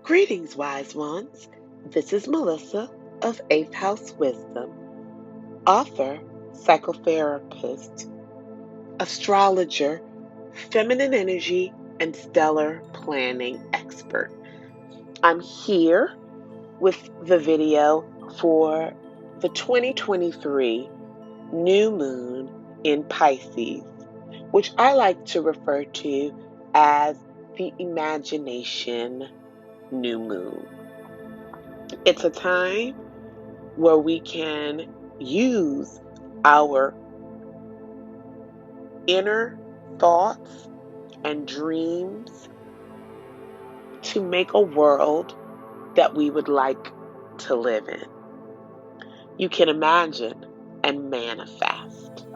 Greetings, wise ones. This is Melissa of 8th House Wisdom, author, psychotherapist, astrologer, feminine energy, and stellar planning expert. I'm here with the video for the 2023 new moon in Pisces, which I like to refer to as the imagination new moon. It's a time where we can use our inner thoughts and dreams to make a world that we would like to live in. You can imagine and manifest.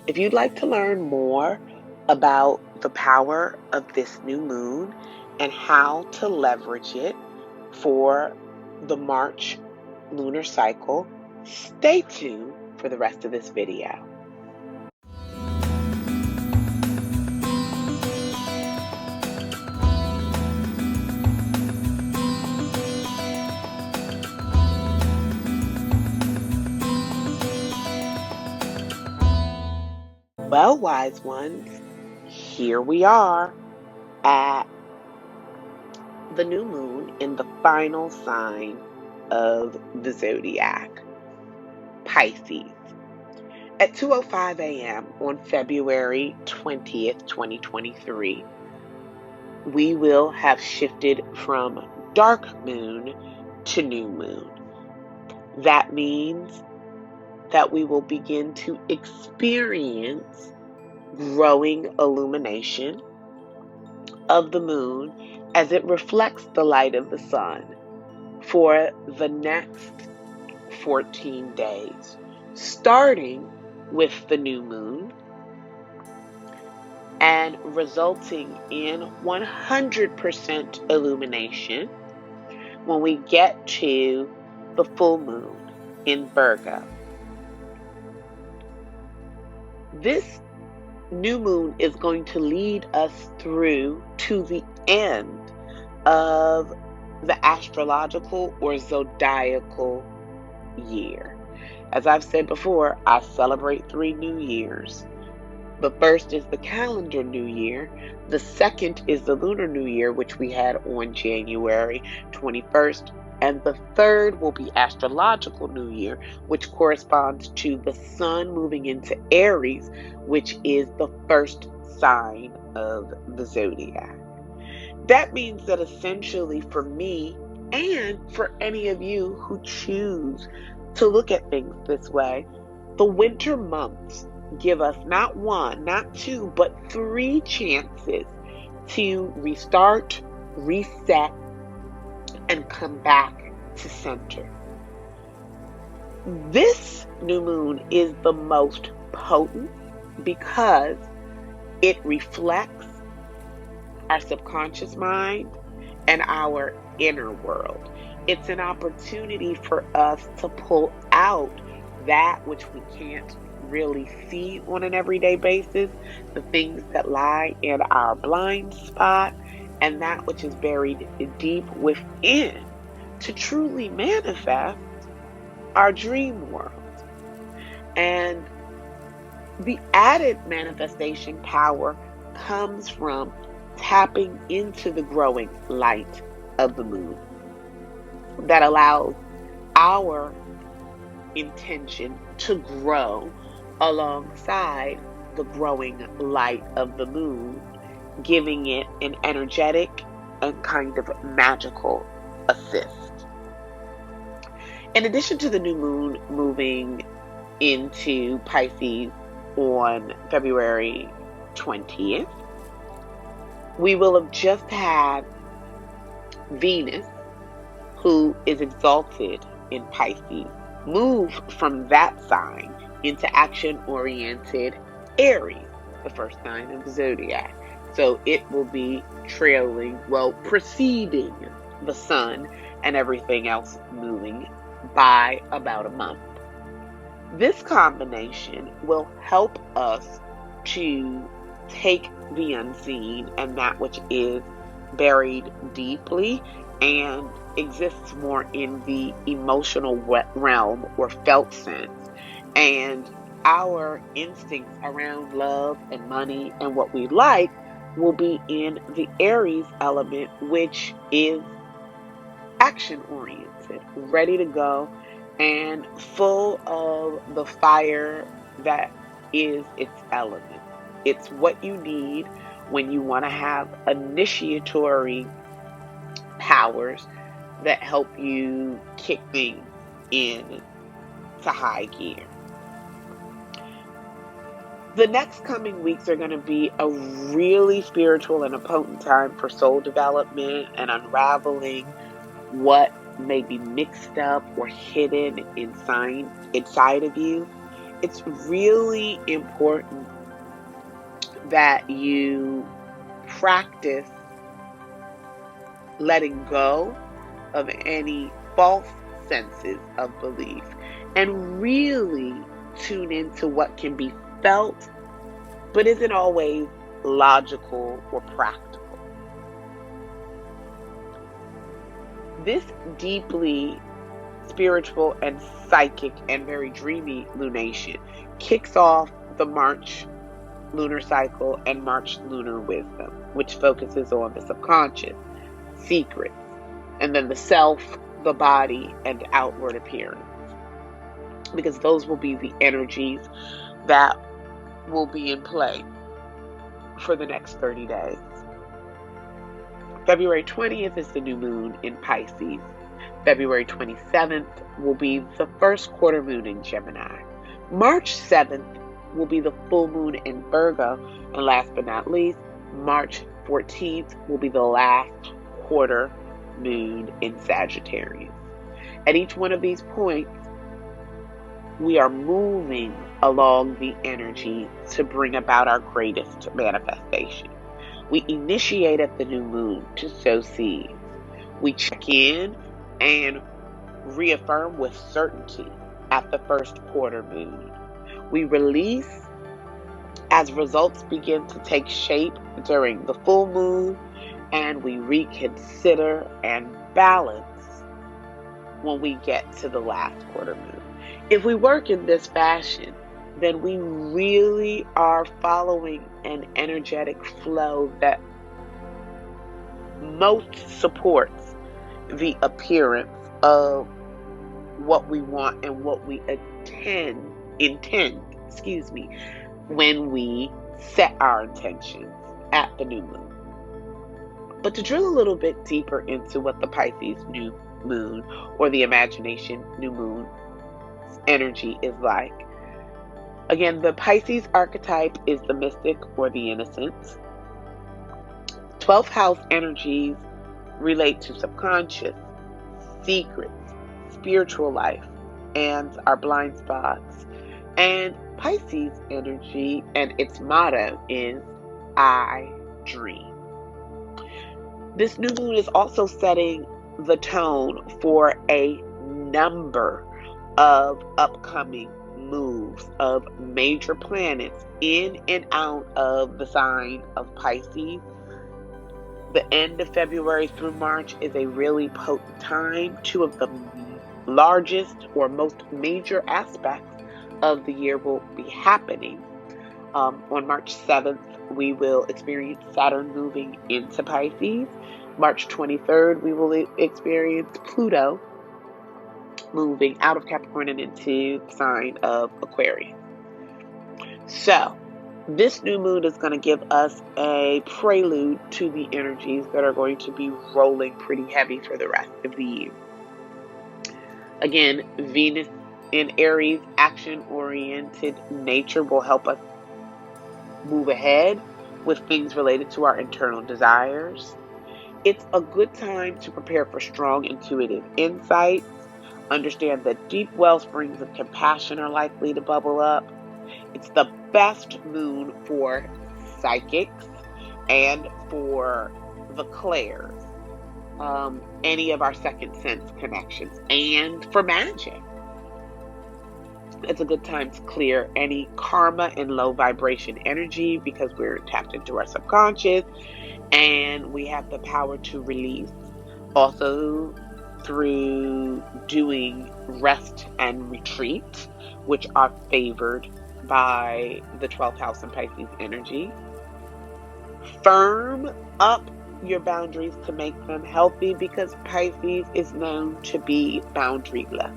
If you'd like to learn more about the power of this new moon and how to leverage it for the March lunar cycle, stay tuned for the rest of this video. Well, wise ones, here we are at the new moon in the final sign of the Zodiac, Pisces. At 2:05 a.m. on February 20th, 2023, we will have shifted from dark moon to new moon. That means that we will begin to experience growing illumination of the moon as it reflects the light of the sun for the next 14 days, starting with the new moon and resulting in 100% illumination when we get to the full moon in Virgo. This new moon is going to lead us through to the end of the astrological or zodiacal year. As I've said before, I celebrate 3 new years. The first is the calendar new year. The second is the lunar new year, which we had on January 21st. And the third will be astrological new year, which corresponds to the sun moving into Aries, which is the first sign of the zodiac. That means that essentially for me and for any of you who choose to look at things this way, the winter months give us not 1, not 2, but 3 chances to restart, reset, and come back to center. This new moon is the most potent because it reflects our subconscious mind and our inner world. It's an opportunity for us to pull out that which we can't really see on an everyday basis, the things that lie in our blind spot, and that which is buried deep within, to truly manifest our dream world. And the added manifestation power comes from tapping into the growing light of the moon that allows our intention to grow alongside the growing light of the moon, giving it an energetic and kind of magical assist. In addition to the new moon moving into Pisces on February 20th, we will have just had Venus, who is exalted in Pisces, move from that sign into action-oriented Aries, the first sign of the zodiac. So it will be preceding the sun and everything else moving by about a month. This combination will help us to take the unseen and that which is buried deeply and exists more in the emotional realm or felt sense. And our instincts around love and money and what we like will be in the Aries element, which is action oriented, ready to go, and full of the fire that is its element. It's what you need when you want to have initiatory powers that help you kick things in to high gear. The next coming weeks are going to be a really spiritual and a potent time for soul development and unraveling what may be mixed up or hidden inside of you. It's really important that you practice letting go of any false senses of belief and really tune into what can be felt but isn't always logical or practical. This deeply spiritual and psychic and very dreamy lunation kicks off the March lunar cycle and March lunar wisdom, which focuses on the subconscious, secrets, and then the self, the body, and outward appearance. Because those will be the energies that will be in play for the next 30 days. February 20th is the new moon in Pisces. February 27th will be the first quarter moon in Gemini. March 7th will be the full moon in Virgo. And last but not least, March 14th will be the last quarter moon in Sagittarius. At each one of these points, we are moving along the energy to bring about our greatest manifestation. We initiate at the new moon to sow seeds. We check in and reaffirm with certainty at the first quarter moon. We release as results begin to take shape during the full moon, and we reconsider and balance when we get to the last quarter moon. If we work in this fashion, then we really are following an energetic flow that most supports the appearance of what we want and what we intend, when we set our intentions at the new moon. But to drill a little bit deeper into what the Pisces new moon or the imagination new moon energy is like. Again, the Pisces archetype is the mystic or the innocent. 12th house energies relate to subconscious, secrets, spiritual life, and our blind spots. And Pisces energy and its motto is I dream. This new moon is also setting the tone for a number of upcoming moves of major planets in and out of the sign of Pisces. The end of February through March is a really potent time. Two of the largest or most major aspects of the year will be happening. On March 7th, we will experience Saturn moving into Pisces. March 23rd, we will experience Pluto moving out of Capricorn and into the sign of Aquarius. So, this new moon is going to give us a prelude to the energies that are going to be rolling pretty heavy for the rest of the year. Again, Venus in Aries, action-oriented nature will help us move ahead with things related to our internal desires. It's a good time to prepare for strong intuitive insights. Understand that deep well springs of compassion are likely to bubble up. It's the best moon for psychics and for the clairs, any of our second sense connections, and for magic. It's a good time to clear any karma and low vibration energy because we're tapped into our subconscious and we have the power to release Also, through doing rest and retreat, which are favored by the 12th house and Pisces energy. Firm up your boundaries to make them healthy, because Pisces is known to be boundaryless.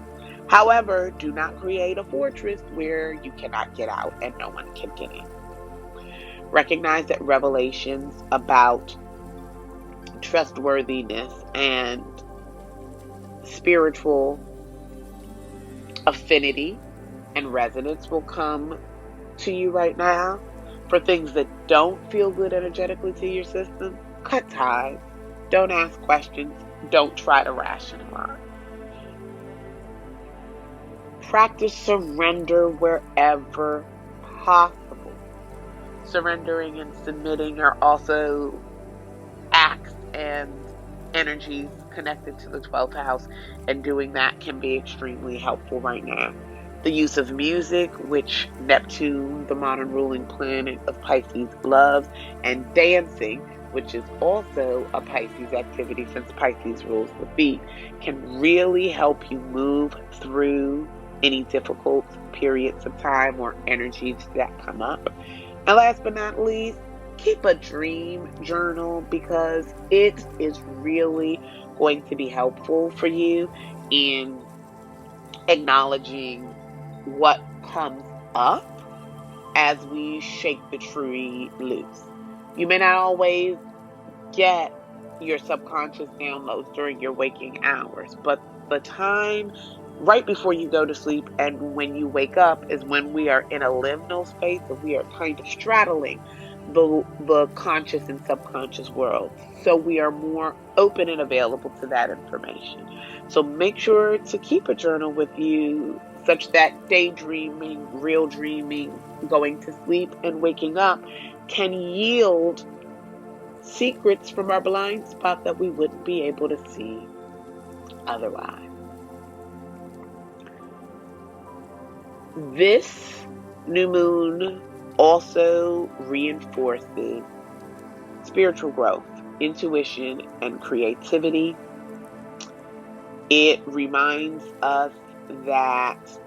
However, do not create a fortress where you cannot get out and no one can get in. Recognize that revelations about trustworthiness and spiritual affinity and resonance will come to you right now. For things that don't feel good energetically to your system, cut ties. Don't ask questions. Don't try to rationalize. Practice surrender wherever possible. Surrendering and submitting are also acts and energies connected to the 12th house, and doing that can be extremely helpful right now. The use of music, which Neptune, the modern ruling planet of Pisces, loves, and dancing, which is also a Pisces activity since Pisces rules the feet, can really help you move through any difficult periods of time or energies that come up. And last but not least, keep a dream journal, because it is really going to be helpful for you in acknowledging what comes up as we shake the tree loose. You may not always get your subconscious downloads during your waking hours, but the time right before you go to sleep and when you wake up is when we are in a liminal space, and we are kind of straddling the conscious and subconscious world. So we are more open and available to that information. So make sure to keep a journal with you, such that daydreaming, real dreaming, going to sleep, and waking up can yield secrets from our blind spot that we wouldn't be able to see otherwise. This new moon also reinforces spiritual growth, intuition, and creativity. It reminds us that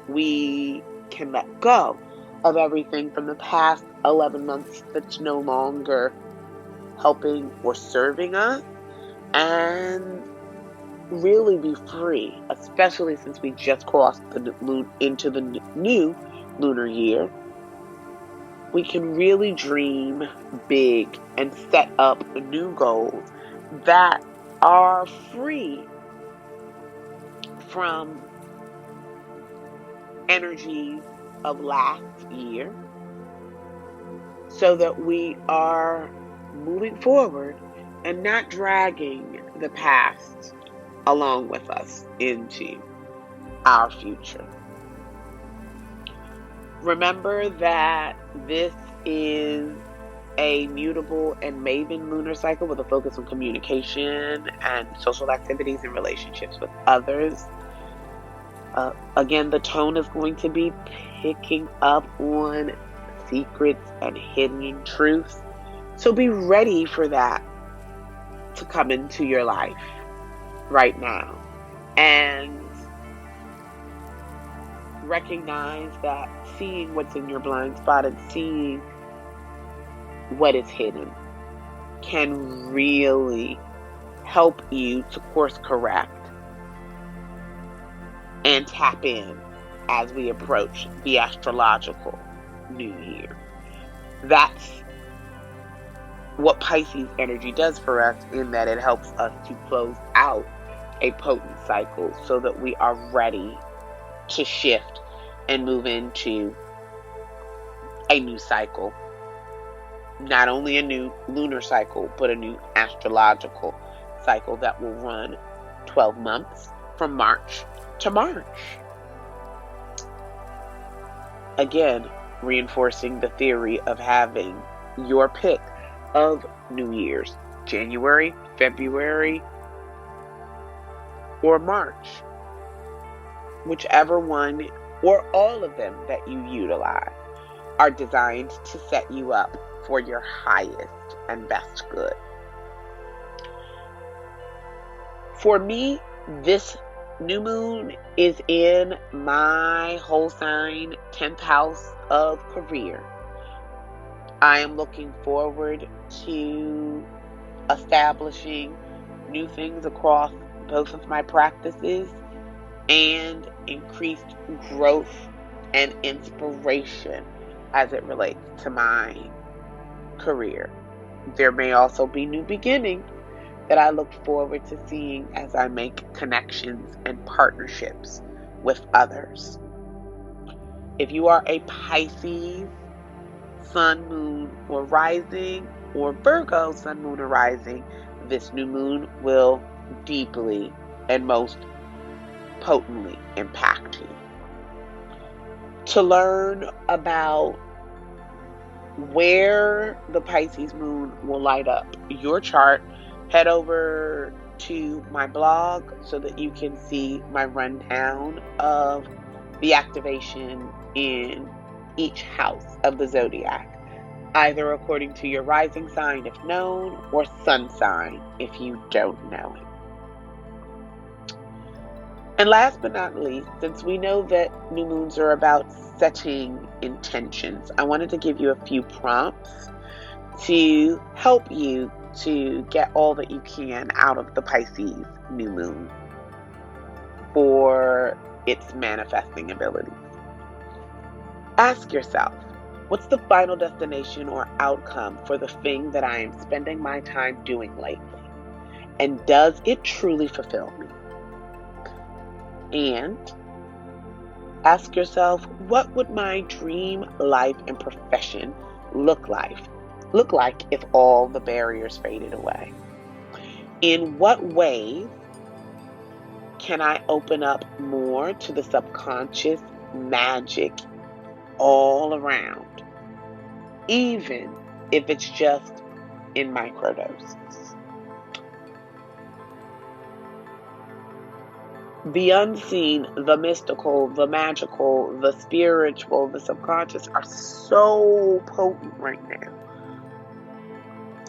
we can let go of everything from the past 11 months that's no longer helping or serving us, and really be free, especially since we just crossed into the new lunar year. We can really dream big and set up new goals that are free from energies of last year, so that we are moving forward and not dragging the past along with us into our future. Remember that this is a mutable and maven lunar cycle with a focus on communication and social activities and relationships with others. Again, the tone is going to be picking up on secrets and hidden truths. So be ready for that to come into your life right now. And recognize that seeing what's in your blind spot and seeing what is hidden can really help you to course correct and tap in as we approach the astrological new year. That's what Pisces energy does for us, in that it helps us to close out a potent cycle so that we are ready to shift and move into a new cycle. Not only a new lunar cycle, but a new astrological cycle that will run 12 months from March to March. Again, reinforcing the theory of having your pick of New Year's, January, February, or March. Whichever one or all of them that you utilize are designed to set you up for your highest and best good. For me, this new moon is in my whole sign 10th house of career. I am looking forward to establishing new things across both of my practices and increased growth and inspiration as it relates to my career. There may also be new beginnings that I look forward to seeing as I make connections and partnerships with others. If you are a Pisces sun, moon, or rising, or Virgo sun, moon, or rising, this new moon will deeply and most potently impact you. To learn about where the Pisces moon will light up your chart, head over to my blog so that you can see my rundown of the activation in each house of the Zodiac, either according to your rising sign if known, or sun sign if you don't know it. And last but not least, since we know that new moons are about setting intentions, I wanted to give you a few prompts to help you to get all that you can out of the Pisces new moon for its manifesting abilities. Ask yourself, what's the final destination or outcome for the thing that I am spending my time doing lately? And does it truly fulfill me? And ask yourself, what would my dream life and profession look like if all the barriers faded away? In what ways can I open up more to the subconscious magic all around, even if it's just in microdoses? The unseen, the mystical, the magical, the spiritual, the subconscious are so potent right now.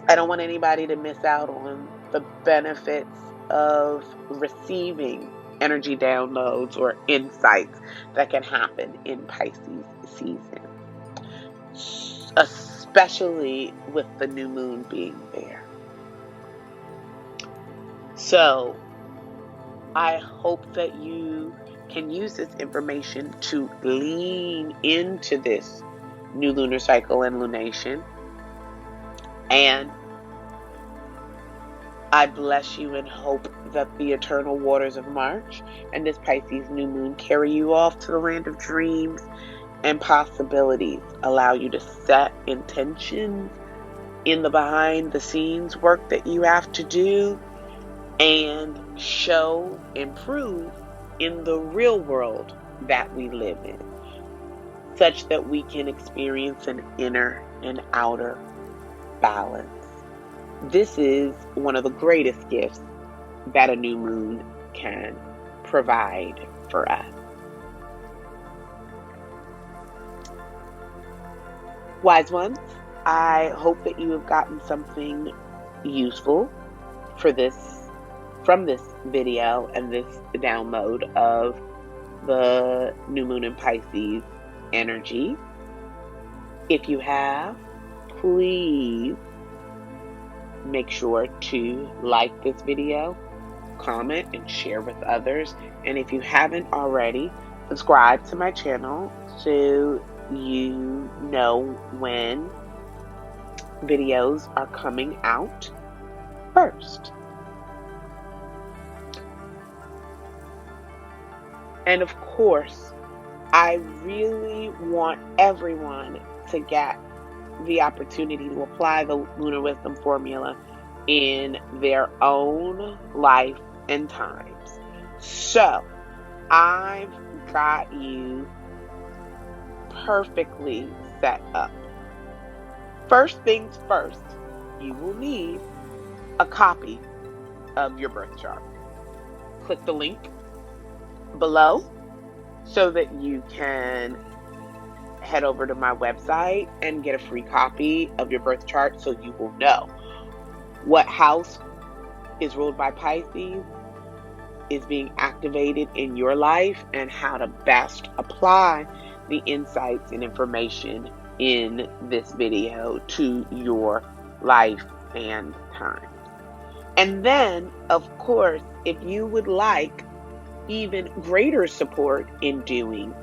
I don't want anybody to miss out on the benefits of receiving energy downloads or insights that can happen in Pisces season, especially with the new moon being there. So I hope that you can use this information to lean into this new lunar cycle and lunation. And I bless you and hope that the eternal waters of March and this Pisces new moon carry you off to the land of dreams and possibilities. Allow you to set intentions in the behind the scenes work that you have to do, and show and prove in the real world that we live in, such that we can experience an inner and outer balance. This is one of the greatest gifts that a new moon can provide for us. Wise ones, I hope that you have gotten something useful from this video and this download of the new moon in Pisces energy. If you have, please make sure to like this video, comment, and share with others. And if you haven't already, subscribe to my channel so you know when videos are coming out first. And of course, I really want everyone to get the opportunity to apply the Lunar Wisdom Formula in their own life and times. So, I've got you perfectly set up. First things first, you will need a copy of your birth chart. Click the link below so that you can head over to my website and get a free copy of your birth chart, so you will know what house is ruled by Pisces, is being activated in your life and how to best apply the insights and information in this video to your life and time. And then, of course, if you would like even greater support in doing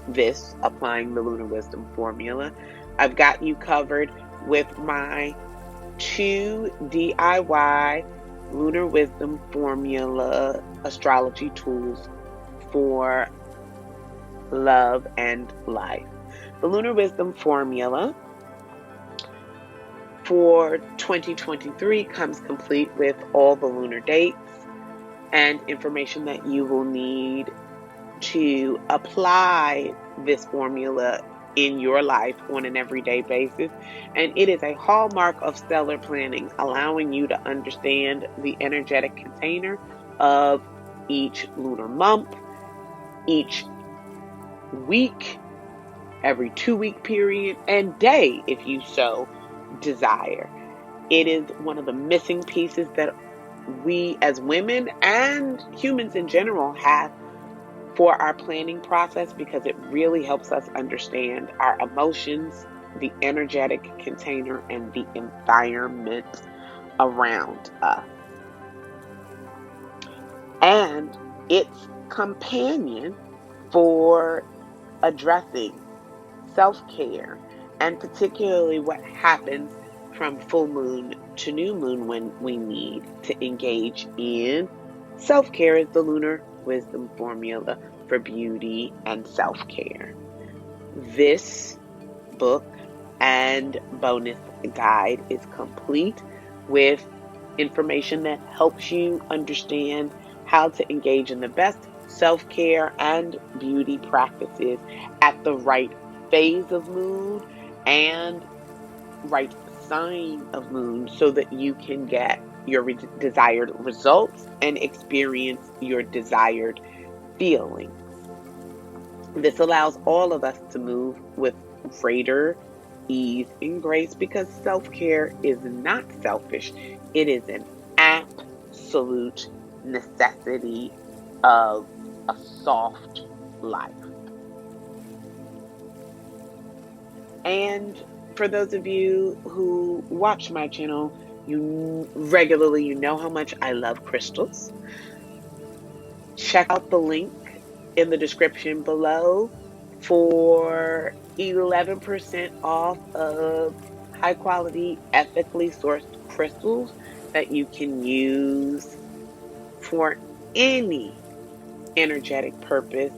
this, applying the Lunar Wisdom Formula, I've got you covered with my 2 DIY Lunar Wisdom Formula astrology tools for love and life. The Lunar Wisdom Formula for 2023 comes complete with all the lunar dates and information that you will need to apply this formula in your life on an everyday basis. And it is a hallmark of stellar planning, allowing you to understand the energetic container of each lunar month, each week, every 2-week period, and day if you so desire. It is one of the missing pieces that we as women and humans in general have for our planning process, because it really helps us understand our emotions, the energetic container, and the environment around us. And its companion for addressing self-care, and particularly what happens from full moon to new moon when we need to engage in self-care, is the Lunar Wisdom Formula for beauty and self-care. This book and bonus guide is complete with information that helps you understand how to engage in the best self-care and beauty practices at the right phase of moon and right sign of moon, so that you can get your desired results and experience your desired feelings. This allows all of us to move with greater ease and grace, because self-care is not selfish. It is an absolute necessity of a soft life. And for those of you who watch my channel, you know how much I love crystals. Check out the link in the description below for 11% off of high quality, ethically sourced crystals that you can use for any energetic purpose,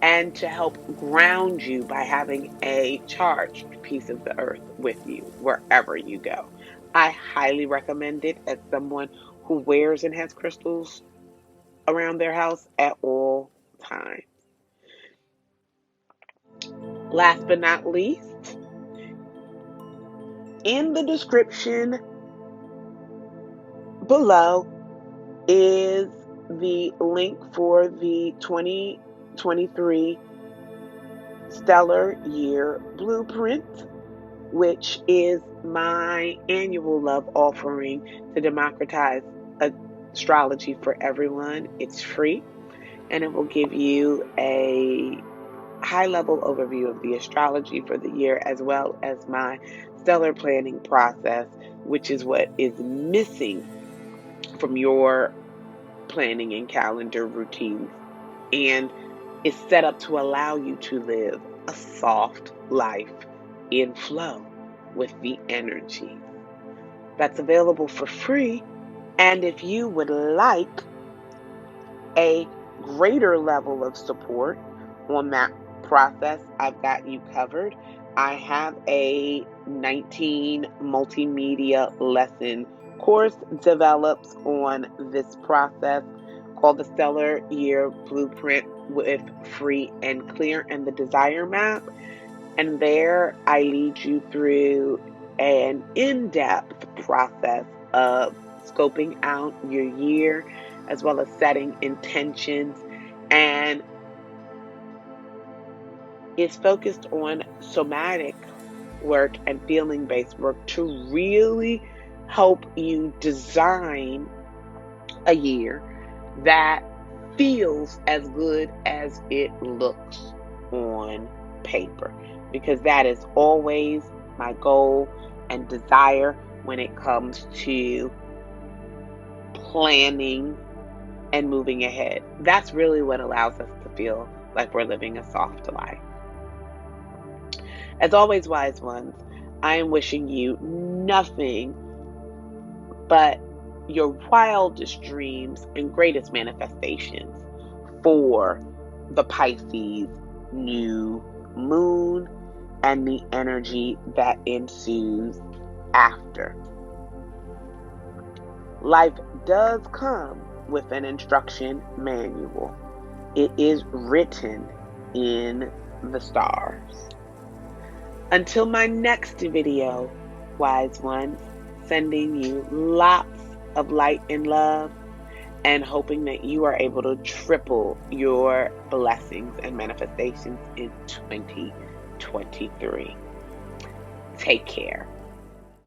and to help ground you by having a charged piece of the earth with you wherever you go. I highly recommend it as someone who wears and has crystals around their house at all times. Last but not least, in the description below is the link for the 2023 Stellar Year Blueprint, which is my annual love offering to democratize astrology for everyone. It's free, and it will give you a high-level overview of the astrology for the year, as well as my stellar planning process, which is what is missing from your planning and calendar routines, and is set up to allow you to live a soft life in flow with the energy. That's available for free. And if you would like a greater level of support on that process, I've got you covered. I have a 19 multimedia lesson course developed on this process called the Stellar Year Blueprint with Free and Clear and the Desire Map. And there I lead you through an in-depth process of scoping out your year, as well as setting intentions, and is focused on somatic work and feeling-based work to really help you design a year that feels as good as it looks on paper, because that is always my goal and desire when it comes to planning and moving ahead. That's really what allows us to feel like we're living a soft life. As always, wise ones, I am wishing you nothing but your wildest dreams and greatest manifestations for the Pisces new moon and the energy that ensues after. Life does come with an instruction manual. It is written in the stars. Until my next video, wise ones, sending you lots of light and love, and hoping that you are able to triple your blessings and manifestations in 2023. Take care.